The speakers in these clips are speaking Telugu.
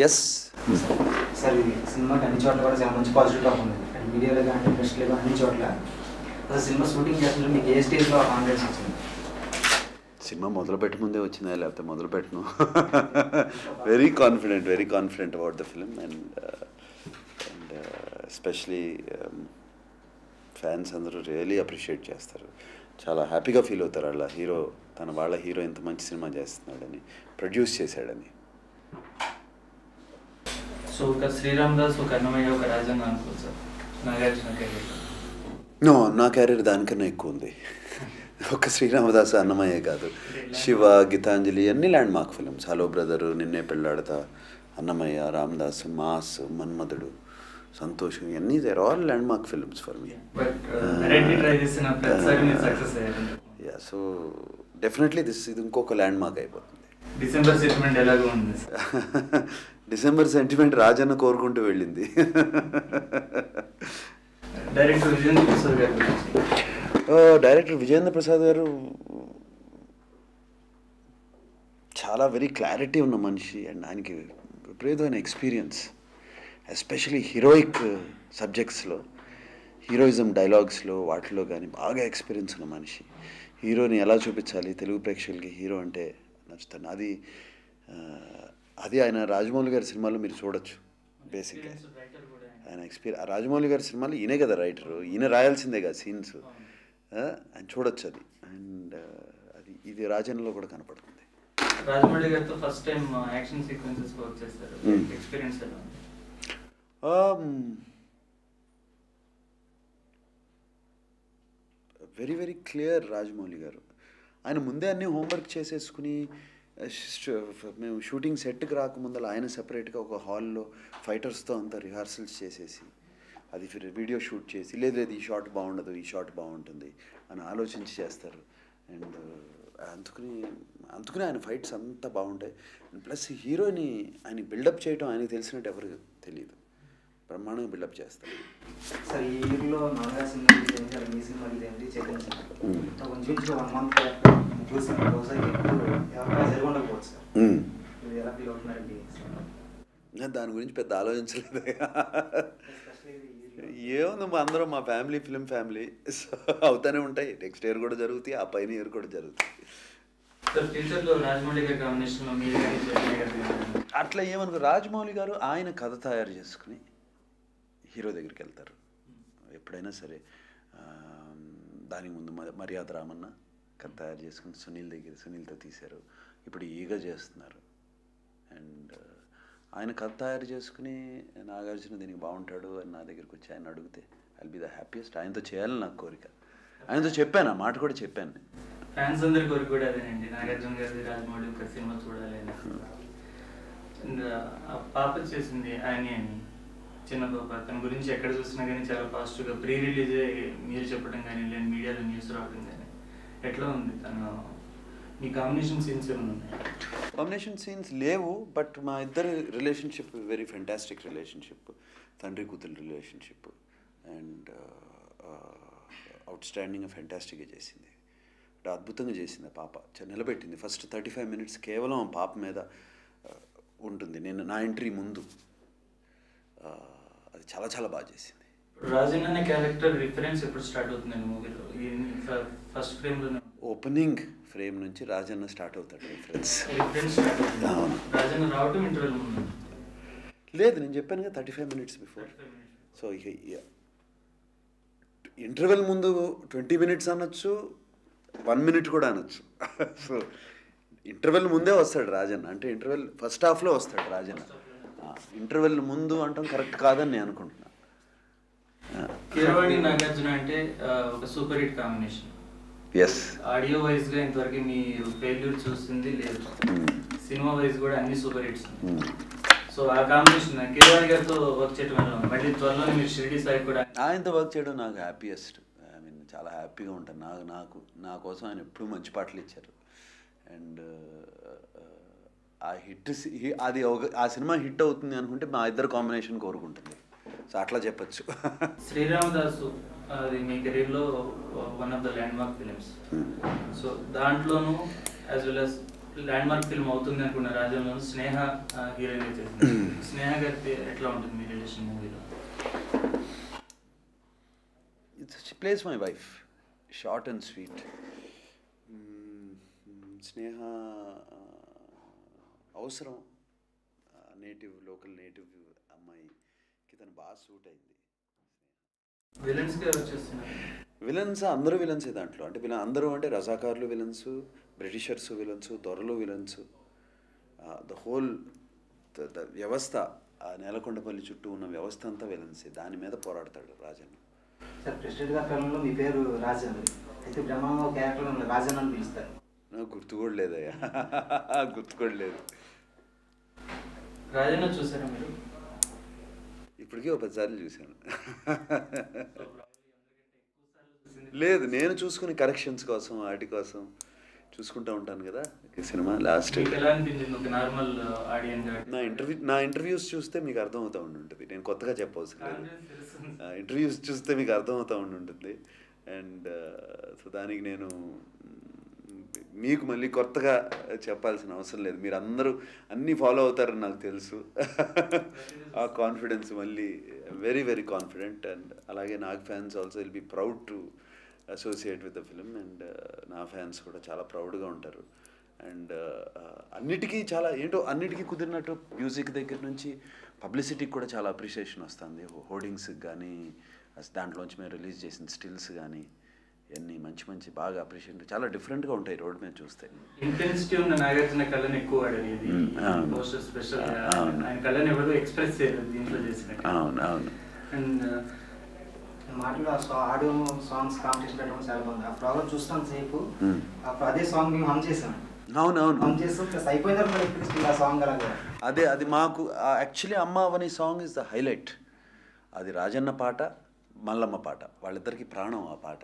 ఎస్ సార్ ఇది సినిమాకి అన్ని చోట్ల కూడా చాలా మంచి పాజిటివ్ టాక్ ఉంది, మీడియాలో కానీ ఇండస్ట్రీలో కానీ అన్ని చోట్ల. అసలు సినిమా షూటింగ్ చేస్తుంటే మీకు ఏ స్టేజ్లో కాన్ఫిడెన్స్ వచ్చింది? సినిమా మొదలు పెట్టి ముందే వచ్చిందా లేకపోతే మొదలు పెట్టను? Very confident about the film. And especially fans అందరూ రియలీ అప్రిషియేట్ చేస్తారు, చాలా హ్యాపీగా ఫీల్ అవుతారు వాళ్ళ హీరో ఇంత మంచి సినిమా చేస్తున్నాడని, ప్రొడ్యూస్ చేశాడని. సో ఒక శ్రీరామ్ దాస్, ఒక అన్నమయ్య, ఒక రాజంగా అనుకోవచ్చు సార్ నాగార్జున కెరీర్? నో, నా క్యారియర్ దానికన్నా ఎక్కువ ఉంది. ఒక శ్రీరామదాస్ అన్నమయ్య కాదు, శివ, గీతాంజలి అన్ని landmark films. Hello brother, Ninne Pelladatha, Annamayya, Ramadas, mass, Manmadhudu, Santosham, అన్నీ there all landmark films for me. Yeah, so definitely ఇది ఇంకొక ల్యాండ్ మార్క్ అయిపోతుంది. డిసెంబర్ సెంటిమెంట్ ఎలాగో ఉంది సార్? డిసెంబర్ సెంటిమెంట్ రాజన్న కోరుకుంటూ వెళ్ళింది. డైరెక్టర్ విజేంద్ర ప్రసాద్ గారు డైరెక్టర్ విజేంద్ర ప్రసాద్ గారు చాలా వెరీ క్లారిటీ ఉన్న మనిషి, అండ్ ఆయనకి విపరీతమైన ఎక్స్పీరియన్స్, ఎస్పెషలీ హీరోయిక్ సబ్జెక్ట్స్లో, హీరోయిజం డైలాగ్స్లో వాటిలో కానీ బాగా ఎక్స్పీరియన్స్ ఉన్న మనిషి. హీరోని ఎలా చూపించాలి, తెలుగు ప్రేక్షకులకి హీరో అంటే నచ్చుతాను, అది ఆయన రాజమౌళి గారి సినిమాలో మీరు చూడొచ్చు. బేసిక్గా ఆయన రాజమౌళి గారి సినిమాలు ఈయనే కదా రైటరు, ఈయన రాయాల్సిందే కదా సీన్స్, ఆయన చూడొచ్చు అది. అండ్ ఇది రాజన్లో కూడా కనపడుతుంది. రాజమౌళి గారితో first time action sequences work చేస్తారు, ఎక్స్పీరియన్స్ ఎలా ఉంది? వెరీ క్లియర్ రాజమౌళి గారు. ఆయన ముందే అన్నీ హోంవర్క్ చేసేసుకుని, మేము షూటింగ్ సెట్కి రాకముందల ఆయన సెపరేట్గా ఒక హాల్లో ఫైటర్స్తో అంతా రిహార్సల్స్ చేసేసి, అది వీడియో షూట్ చేసి, లేదు ఈ షాట్ బాగుండదు, ఈ షాట్ బాగుంటుంది అని ఆలోచించి చేస్తారు. అండ్ అందుకని ఆయన ఫైట్స్ అంతా బాగుంటాయి. ప్లస్ హీరోని ఆయన బిల్డప్ చేయడం ఆయనకు తెలిసినట్టు ఎవరికి తెలియదు, బ్రహ్మాండంగా బిల్డప్ చేస్తారు. సార్ ఈ ఇయర్లో నాలుగా సినిమా ఏంటి, మీ సినిమా ఏంటి, చైతన్య కొంచెం 1 month చూసి జరగకపోవచ్చు సార్, ఎలా ఫీల్ అవుతున్నారండి? దాని గురించి పెద్ద ఆలోచించలేదు. ఏముంది, అందరం మా ఫిలిం ఫ్యామిలీ, సో అవుతానే ఉంటాయి. నెక్స్ట్ ఇయర్ కూడా జరుగుతాయి, ఆ పైన ఇయర్ కూడా జరుగుతాయి. అట్లా ఏమనుకో, రాజమౌళి గారు ఆయన కథ తయారు చేసుకుని హీరో దగ్గరికి వెళ్తారు ఎప్పుడైనా సరే. దానికి ముందు మర్యాద రామన్న కథ తయారు చేసుకుని సునీల్తో తీశారు, ఇప్పుడు ఈగ చేస్తున్నారు. అండ్ ఆయన కథ తయారు చేసుకుని నాగార్జున దీనికి బాగుంటాడు అని నా దగ్గరికి వచ్చి ఆయన అడిగితే I will be the happiest. ఆయనతో చేయాలని నాకు కోరిక, ఆయనతో చెప్పాను, ఆ మాట కూడా చెప్పాను. ఫ్యాన్స్ అందరి కోరిక కూడా అదేనండి, నాగార్జున గారి రాజమౌళి ఒక సినిమా చూడాలి అని. పాప చేసింది ఆయన అని, చిన్న పాప, తన గురించి ఎక్కడ చూసినా కానీ చాలా పాజిటివ్గా ప్రీ రిలీజే మీరు చెప్పడం కానీ, లేని మీడియాలో న్యూస్ రావడం కానీ, ఎట్లా ఉంది తను? మీ కాంబినేషన్ సీన్స్ ఏమైనా ఉన్నాయి? కాంబినేషన్ సీన్స్ లేవు, బట్ మా ఇద్దరి రిలేషన్షిప్ వెరీ ఫెంటాస్టిక్ రిలేషన్షిప్, తండ్రి కూతురు రిలేషన్షిప్. అండ్ అవుట్ స్టాండింగ్ ఫెంటాస్టిక్గా చేసింది, అద్భుతంగా చేసింది. ఆ పాప నిలబెట్టింది. ఫస్ట్ 35 minutes కేవలం ఆ పాప మీద ఉంటుంది. నా ఎంట్రీ ముందు అది చాలా బాగా చేసింది. రాజన్ అనే క్యారెక్టర్ రిఫరెన్స్ ఎప్పుడు స్టార్ట్ అవుతుందండి మూవీలో? ఫస్ట్ ఫ్రేమ్లోనే, ఓపెనింగ్ ఫ్రేమ్ నుంచి రాజన్న స్టార్ట్ అవుతాడు రిఫరెన్స్. అవును, రాజన్న రావటం ఇంటర్వెల్ ముందు లేదు, నేను చెప్పాను కదా 35 minutes బిఫోర్. సో ఇక ఇంటర్వెల్ ముందు 20 minutes అనొచ్చు, 1 minute కూడా అనొచ్చు. సో ఇంటర్వెల్ ముందే వస్తాడు రాజన్న, అంటే ఇంటర్వెల్ ఫస్ట్ హాఫ్లో వస్తాడు రాజన్న. ఇంటర్వెల్ ముందు అంటాం కరెక్ట్ కాదని నేను అనుకుంటున్నా. కీరవాణి నాగార్జున అంటే ఒక super hit combination. Yes, audio wise గా ఇంతవరకు మీరు ఫెయిల్యూర్ చూస్తుంది లేదు, సినిమా వైజ్ కూడా అన్ని సూపర్ హిట్స్. సో ఆ కాంబినేషన్ కీరవాణి గారితో వర్క్ చేయడం, మళ్ళీ త్వరలోనే మీరు షిరిడి సాయి కూడా ఆయనతో వర్క్ చేయడం నాకు హ్యాపీయెస్ట్. ఐ మీన్ చాలా హ్యాపీగా ఉంటాను. నా కోసం ఆయన ఎప్పుడూ మంచి పాటలు ఇచ్చారు. అండ్ ఆ ఆ సినిమా హిట్ అవుతుంది అనుకుంటే మా ఇద్దరు కాంబినేషన్ కోరుకుంటుంది. సో అట్లా చెప్పచ్చు. శ్రీరామదాసు అది మీ కెరీర్లో one of the landmark films. So దాంట్లోనూ as well as landmark film అవుతుంది అనుకున్న రాజ్యంలో స్నేహ హీరోయిన్ చేసింది. స్నేహ గారి ఎట్లా ఉంటుంది మీ రిలేషన్ మూవీలో? She plays my wife, short and sweet. స్నేహ అవసరం, లోకల్ నేటివ్ అమ్మాయికి తను బాగా సూట్ అయింది. విలన్స్ అందరూ విలన్సే దాంట్లో. అంటే అందరూ అంటే రజాకార్లు విలన్స్, బ్రిటిషర్స్ విలన్స్, దొరలు విలన్స్, ద హోల్ ద వ్యవస్థ, ఆ నేలకొండపల్లి చుట్టూ ఉన్న వ్యవస్థ అంతా విలన్సే. దాని మీద పోరాడతాడు రాజన్. సార్, ప్రెసిడెంట్ గారి కాలంలో మీ పేరు రాజన్, అయితే బ్రహ్మాంగ క్యారెక్టర్ రాజన్ అని పిలుస్తారు. నాకు గుర్తు కూడా లేదయ్యా, గుర్తు కూడా లేదు. రాజన్న చూసారా మీరు? ఇప్పటికీ ఒక 10 సార్లు చూశాను. లేదు, నేను చూసుకుని కరెక్షన్స్ కోసం వాటి కోసం చూసుకుంటూ ఉంటాను కదా సినిమా. లాస్ట్ నా ఇంటర్వ్యూస్ చూస్తే మీకు అర్థమవుతూ ఉంటుంది. నేను కొత్తగా చెప్పవలసిన లేదు. ఇంటర్వ్యూస్ చూస్తే మీకు అర్థమవుతూ ఉంటుంది. అండ్ సో దానికి నేను మీకు మళ్ళీ కొత్తగా చెప్పాల్సిన అవసరం లేదు. మీరు అందరూ అన్నీ ఫాలో అవుతారని నాకు తెలుసు. ఆ కాన్ఫిడెన్స్ మళ్ళీ వెరీ వెరీ కాన్ఫిడెంట్. అండ్ అలాగే నాకు fans also will be proud to associate with the film. And నా ఫ్యాన్స్ కూడా చాలా ప్రౌడ్గా ఉంటారు. అండ్ అన్నిటికీ కుదిరినట్టు మ్యూజిక్ దగ్గర నుంచి పబ్లిసిటీకి కూడా చాలా అప్రిషియేషన్ వస్తుంది. హోర్డింగ్స్కి కానీ, దాంట్లోంచి మేము రిలీజ్ చేసిన స్టిల్స్ కానీ, ఇవన్నీ మంచి బాగా అప్రిషియేట్, చాలా డిఫరెంట్గా ఉంటాయి రోడ్ మీద చూస్తే. ఇంటెన్సిటీ ఉన్న నాగార్జున కళని ఎక్కువ వాడేది. అవును. అండ్ మాటలో ఆడియో సాంగ్స్ కాంపిటీషన్ పెట్టడం చాలా బాగుంది. ఆ ప్రోగ్రామ్ చూస్తాను సేపు, అదే సాంగ్ మేము హమ్ చేసాం. అవును హమ్ చేస్తాం, ప్లస్ అయిపోయిన తర్వాత ఆ సాంగ్ అలాగా అది మాకు యాక్చువల్లీ అమ్మ అవని సాంగ్ ఇస్ ద హైలైట్. అది రాజన్న పాట, మల్లమ్మ పాట, వాళ్ళిద్దరికి ప్రాణం ఆ పాట.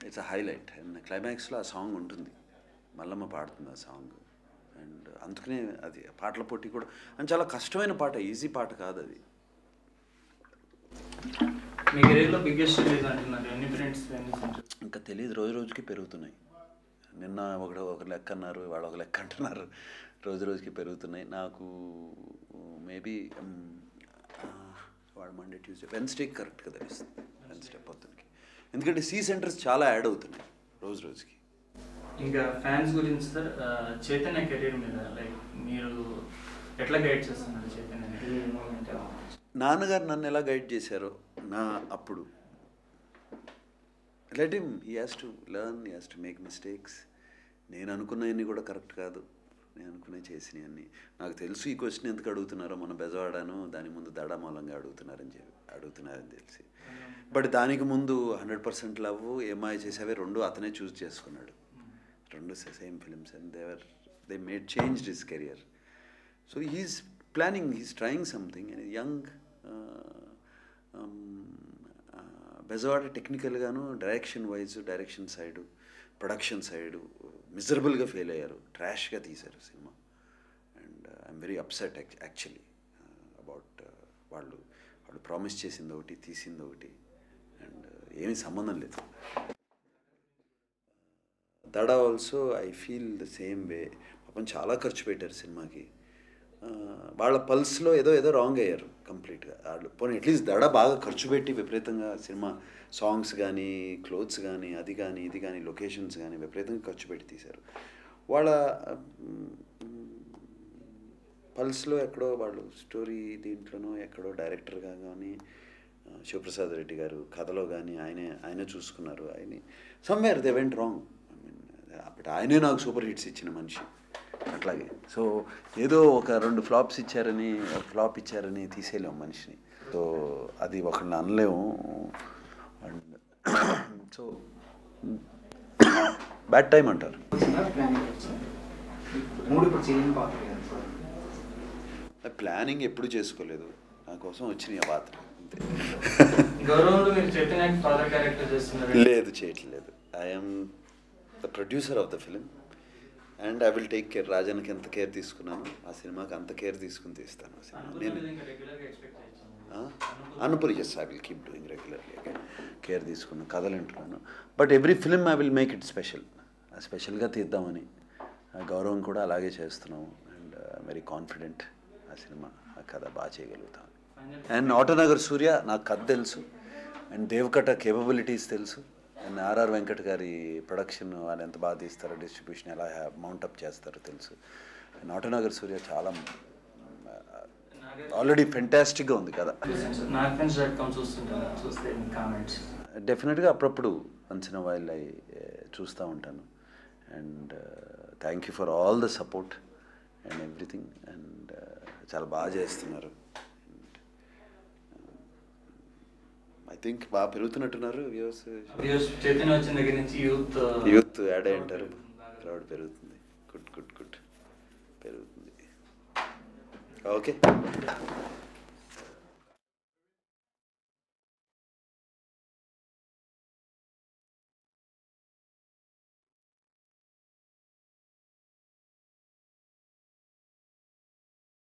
It's a highlight. అండ్ క్లైమాక్స్లో ఆ సాంగ్ ఉంటుంది, మల్లమ్మ పాడుతుంది ఆ సాంగ్. అండ్ అందుకనే అది పాటల పోటీ కూడా అని చాలా కష్టమైన పాట, ఈజీ పాట కాదు అది. ఇంకా తెలియదు, రోజుకి పెరుగుతున్నాయి. నిన్న ఒక లెక్క అన్నారు, వాళ్ళు ఒక లెక్క అంటున్నారు. రోజుకి పెరుగుతున్నాయి. నాకు మేబీ వాడు మండే, ట్యూస్డే, వెన్స్డేకి కరెక్ట్గా తెలుస్తుంది. వెన్స్డే పొద్దునకి. ఎందుకంటే సెంటర్స్ చాలా యాడ్ అవుతున్నాయి రోజుకి. ఇంకా ఫ్యాన్స్ గురించి సార్, చైతన్య కెరీర్ మీద లైక్ మీరు ఎట్లా గైడ్ చేస్తున్నారు చైతన్య? నాన్నగారు నన్ను ఎలా గైడ్ చేశారో అప్పుడు, let him, he has to learn, he has to make mistakes. నేను అనుకున్నవన్నీ కూడా కరెక్ట్ కాదు, నేను అనుకునే చేసినవన్నీ. నాకు తెలుసు ఈ క్వశ్చన్ ఎందుకు అడుగుతున్నారో, మన బెజవాడాను దాని ముందు దడామూలంగా అడుగుతున్నారని తెలిసి. బట్ దానికి ముందు 100% లవ్, ఏమాయ చేసేవే రెండు అతనే చూస్ చేసుకున్నాడు. రెండు same films. And they made changed his career. So he's planning, he's trying something. And young Bezawada టెక్నికల్గాను, డైరెక్షన్ సైడు, ప్రొడక్షన్ సైడు మిజరబుల్గా ఫెయిల్ అయ్యారు, ట్రాష్గా తీశారు సినిమా. And I'm very upset actually about వాళ్ళు ప్రామిస్ చేసింది ఒకటి, తీసింది ఒకటి, అండ్ ఏమీ సంబంధం లేదు. దడ also I feel the same way. పాపం చాలా ఖర్చు పెట్టారు సినిమాకి. వాళ్ళ పల్స్లో ఏదో రాంగ్ అయ్యారు కంప్లీట్గా. వాళ్ళు పోనీ అట్లీస్ట్ దడ బాగా ఖర్చు పెట్టి విపరీతంగా సినిమా సాంగ్స్ కానీ, క్లోత్స్ కానీ, అది కానీ ఇది కానీ, లొకేషన్స్ కానీ విపరీతంగా ఖర్చు పెట్టి తీశారు. వాళ్ళ పల్స్లో ఎక్కడో వాళ్ళు స్టోరీ దీంట్లోనో ఎక్కడో డైరెక్టర్గా కానీ, శివప్రసాద్ రెడ్డి గారు కథలో కానీ ఆయనే చూసుకున్నారు. Somewhere they went wrong. But ఆయనే నాకు సూపర్ హిట్స్ ఇచ్చిన మనిషి అట్లాగే. సో ఏదో ఒక 2 ఫ్లాప్స్ ఇచ్చారని, ఫ్లాప్ ఇచ్చారని తీసేయలేము మనిషిని. సో అది ఒకళ్ళని అనలేము. అండ్ సో బ్యాడ్ టైం అంటారు. ప్లానింగ్ ఎప్పుడు చేసుకోలేదు, నా కోసం వచ్చినాయి ఆ పాత్ర అంతే. లేదు, చేయట్లేదు. I'm the producer of the film and I will take care. రాజన్కి ఎంత కేర్ తీసుకున్నాను, ఆ సినిమాకి అంత కేర్ తీసుకుని తీస్తాను ఆ సినిమా. నేను అనుపూరి, yes, I will keep doing regularly. Care తీసుకున్నాను, కథలు వింటున్నాను. But every film I will make it special. స్పెషల్గా తీద్దామని గౌరవం కూడా అలాగే చేస్తున్నాము. అండ్ వెరీ కాన్ఫిడెంట్ ఆ సినిమా ఆ కథ బాగా చేయగలుగుతాం. అండ్ ఆటోనగర్ సూర్య నాకు కథ తెలుసు, అండ్ దేవకట కేపబిలిటీస్ తెలుసు, అండ్ ఆర్ఆర్ వెంకట్ గారి ప్రొడక్షన్ వాళ్ళు ఎంత బాగా తీస్తారో, డిస్ట్రిబ్యూషన్ ఎలా మౌంటప్ చేస్తారో తెలుసు. అండ్ ఆటోనగర్ సూర్య చాలా ఆల్రెడీ ఫెంటాస్టిక్గా ఉంది కదా. డెఫినెట్గా అప్పుడప్పుడు వన్స్ ఇన్ వైల్ ఐ చూస్తూ ఉంటాను. And thank you for all the support and everything. And చాలా బాగా చేస్తున్నారు. ఐ థింక్ బాగా పెరుగుతున్నట్టున్నారు వ్యూస్. యూత్ యాడ్ అయ్యి ఉంటారు, క్రౌడ్ పెరుగుతుంది. గుడ్ గుడ్ గుడ్ పెరుగుతుంది. ఓకే.